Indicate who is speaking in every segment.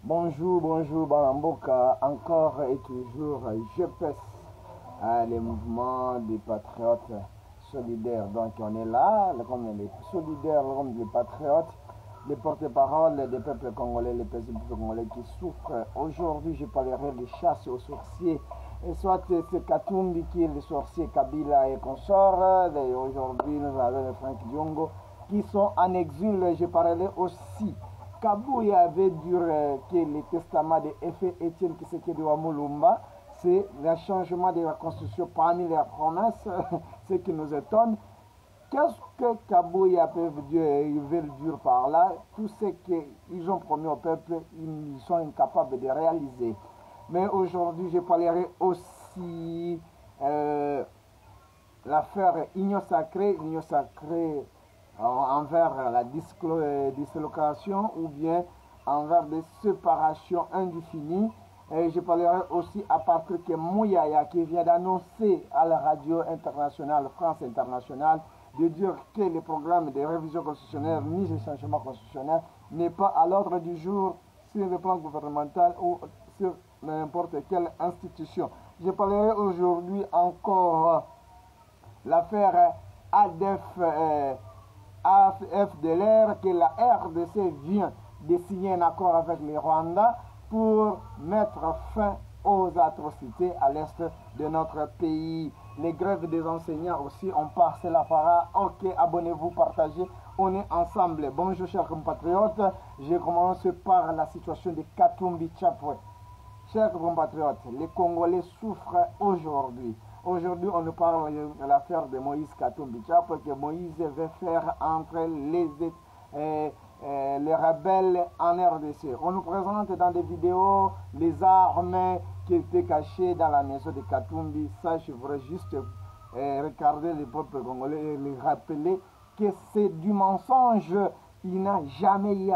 Speaker 1: Bonjour, bonjour, Balamboka. Encore et toujours, je pèse les mouvements des patriotes solidaires. Donc, on est là, comme les solidaires, comme les patriotes, les porte-parole des peuples congolais, les peuples congolais qui souffrent. Aujourd'hui, je parlerai des chasses aux sorciers. Et soit c'est Katumbi qui est le sorcier Kabila et consorts. Aujourd'hui, nous avons les Frank Diongo qui sont en exil. Je parlerai aussi. Kabouya avait dit que le testament de Effet Étienne Tshisekedi Wamulumba, c'est le changement de la constitution parmi les promesses, ce qui nous étonne. Qu'est-ce que Kabouya ils veulent dire par là? Tout ce qu'ils ont promis au peuple, ils sont incapables de réaliser. Mais aujourd'hui, je parlerai aussi l'affaire Union Sacrée envers la dislocation ou bien envers des séparations indéfinies. Et je parlerai aussi à partir que Mouyaya qui vient d'annoncer à la radio internationale, France Internationale, de dire que le programme de révision constitutionnelle ni de changement constitutionnel n'est pas à l'ordre du jour sur le plan gouvernemental ou sur n'importe quelle institution. Je parlerai aujourd'hui encore l'affaire AFDLR que la RDC vient de signer un accord avec les Rwandais pour mettre fin aux atrocités à l'est de notre pays. Les grèves des enseignants aussi, on part, c'est la para. Ok, abonnez-vous, partagez, on est ensemble. Bonjour chers compatriotes, je commence par la situation de Katumbi Chapwe. Chers compatriotes, les Congolais souffrent aujourd'hui. Aujourd'hui, on nous parle de l'affaire de Moïse Katumbi Chapwe que Moïse veut faire entre les rebelles en RDC. On nous présente dans des vidéos les armes qui étaient cachées dans la maison de Katumbi. Ça, je voudrais juste regarder les peuples congolais et les rappeler que c'est du mensonge. Il n'a jamais eu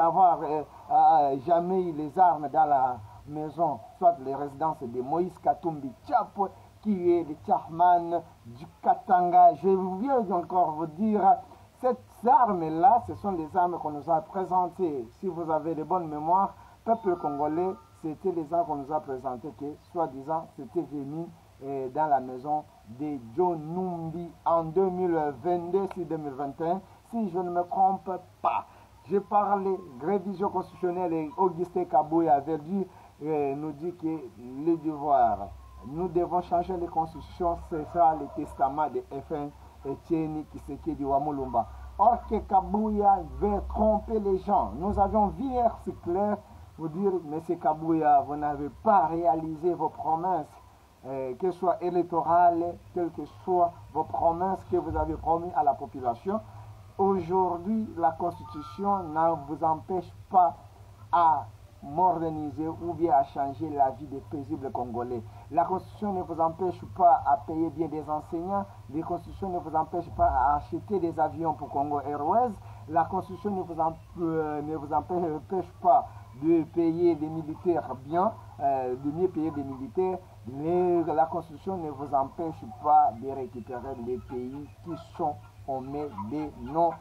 Speaker 1: jamais eu les armes dans la maison, soit les résidences de Moïse Katumbi Chapwe, qui est le chairman du Katanga. Je viens encore vous dire, ces armes-là, ce sont les armes qu'on nous a présentées. Si vous avez de bonnes mémoires, peuple congolais, c'était les armes qu'on nous a présentées, que soi-disant, c'était venu dans la maison de John Numbi en 2022 sur 2021, si je ne me trompe pas. J'ai parlé révision constitutionnelle et Augustin Kabouya avait nous dit que le devoir, nous devons changer les constitutions, c'est ça le testament de F1 Etienne Tshisekedi Wamulumba. Or que Kabouya veut tromper les gens. Nous avions vu c'est clair, vous dire, monsieur Kabouya, vous n'avez pas réalisé vos promesses, qu'elles soient électorales, quelles que soient vos promesses que vous avez promis à la population. Aujourd'hui, la Constitution ne vous empêche pas à moderniser ou bien à changer la vie des paisibles Congolais. La Constitution ne vous empêche pas à payer bien des enseignants. La Constitution ne vous empêche pas à acheter des avions pour Congo Airways. La Constitution ne vous empêche pas de payer des militaires bien, de mieux payer des militaires. Mais la Constitution ne vous empêche pas de récupérer les pays qui sont aux mains de nos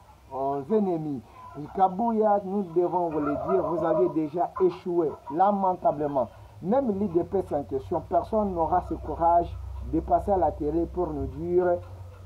Speaker 1: ennemis. Kabouya, nous devons vous le dire, vous avez déjà échoué lamentablement. Même l'IDPS en question, personne n'aura ce courage de passer à la télé pour nous dire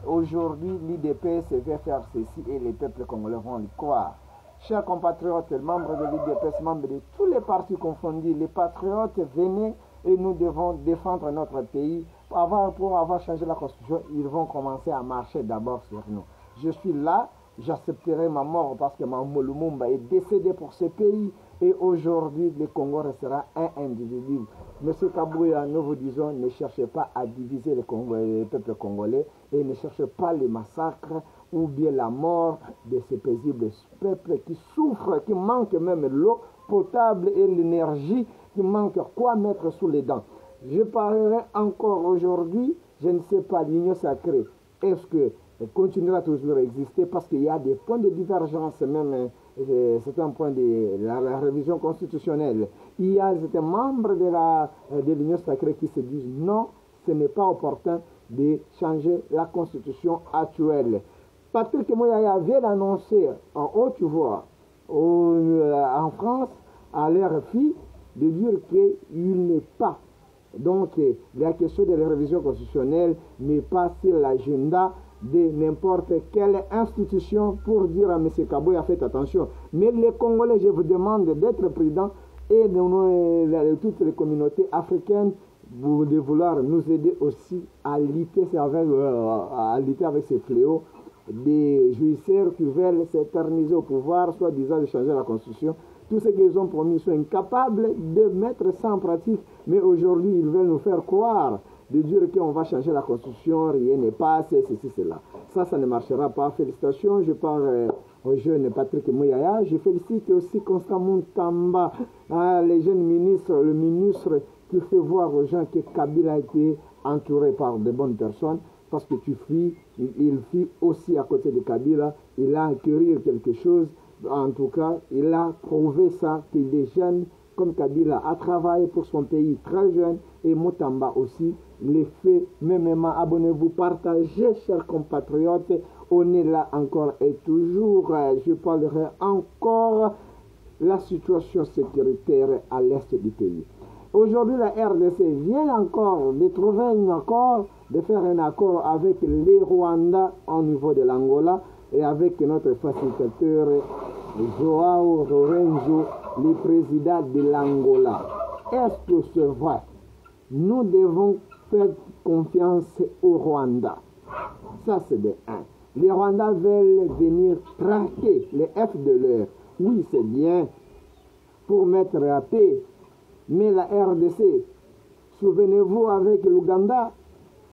Speaker 1: aujourd'hui l'IDPS veut faire ceci et les peuples congolais vont le croire. Chers compatriotes, membres de l'IDPS, membres de tous les partis confondus, les patriotes, venez et nous devons défendre notre pays. Pour avoir changé la constitution, ils vont commencer à marcher d'abord sur nous. Je suis là. J'accepterai ma mort parce que Mambo Lumumba est décédé pour ce pays et aujourd'hui le Congo restera un individu. Monsieur Kabouya, nous vous disons, ne cherchez pas à diviser le peuple congolais et ne cherchez pas les massacres ou bien la mort de ces paisibles peuples qui souffrent, qui manquent même l'eau potable et l'énergie, qui manquent quoi mettre sous les dents. Je parlerai encore aujourd'hui, je ne sais pas, l'union sacrée. Est-ce que continuera toujours à exister parce qu'il y a des points de divergence, même c'est un point de la révision constitutionnelle. Il y a certains membres de l'Union sacrée qui se disent non, ce n'est pas opportun de changer la constitution actuelle. Patrick Mouyaya vient d'annoncer en haute voix en France, à l'RFI, de dire qu'il n'est pas. Donc, la question de la révision constitutionnelle n'est pas sur l'agenda de n'importe quelle institution pour dire à M. Kabouya, faites attention. Mais les Congolais, je vous demande d'être prudents et de toutes les communautés africaines de vouloir nous aider aussi à lutter avec ces fléaux des jouisseurs qui veulent s'éterniser au pouvoir, soit disant de changer la constitution. Tout ce qu'ils ont promis sont incapables de mettre ça en pratique. Mais aujourd'hui, ils veulent nous faire croire, de dire qu'on va changer la constitution, rien n'est pas, c'est ceci, cela. Ça ne marchera pas. Félicitations, je parle au jeune Patrick Mouyaya. Je félicite aussi Constant Muntamba, les jeunes ministres, le ministre qui fait voir aux gens que Kabila a été entouré par de bonnes personnes. Parce que il fuit aussi à côté de Kabila, il a acquis quelque chose. En tout cas, il a prouvé ça, que des jeunes comme Kabila a travaillé pour son pays très jeune, et Mutamba aussi, les faits, même abonnez-vous, partagez, chers compatriotes, on est là encore et toujours, je parlerai encore la situation sécuritaire à l'est du pays. Aujourd'hui, la RDC vient encore de trouver un accord, de faire un accord avec les Rwandais au niveau de l'Angola et avec notre facilitateur Joao Lorenzo, le président de l'Angola. Est-ce que c'est vrai? Nous devons faire confiance au Rwanda. Ça, c'est de 1. Les Rwandais veulent venir traquer les FDLR. Oui, c'est bien pour mettre la paix. Mais la RDC, souvenez-vous avec l'Ouganda,